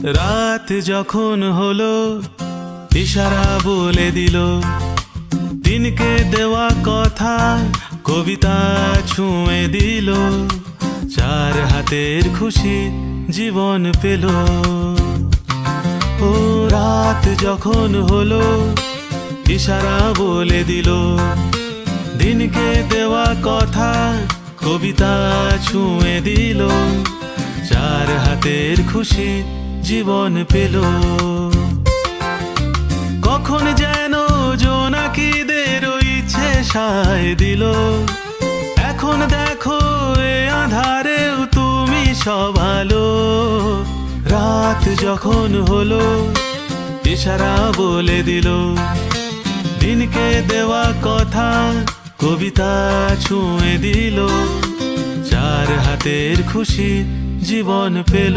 রাত যখন হলো ইশারা বলে দিল, দিনকে দেওয়া কথা কবিতা ছুঁয়ে দিল। চার হাতের খুশি জীবন পেল। ও রাত যখন হলো ইশারা বলে দিল, দিনকে দেওয়া কথা কবিতা ছুঁয়ে দিল। চার হাতের খুশি জীবন পেল। কখন যেন জোনাকিদের ইচ্ছে সায় দিল। এখন দেখো এ আঁধারেও তুমি সব আলো। রাত যখন হলো ইশারা বলে দিল, দিনকে দেওয়া কথা কবিতা ছুঁয়ে দিল। চার হাতের খুশি জীবন পেল।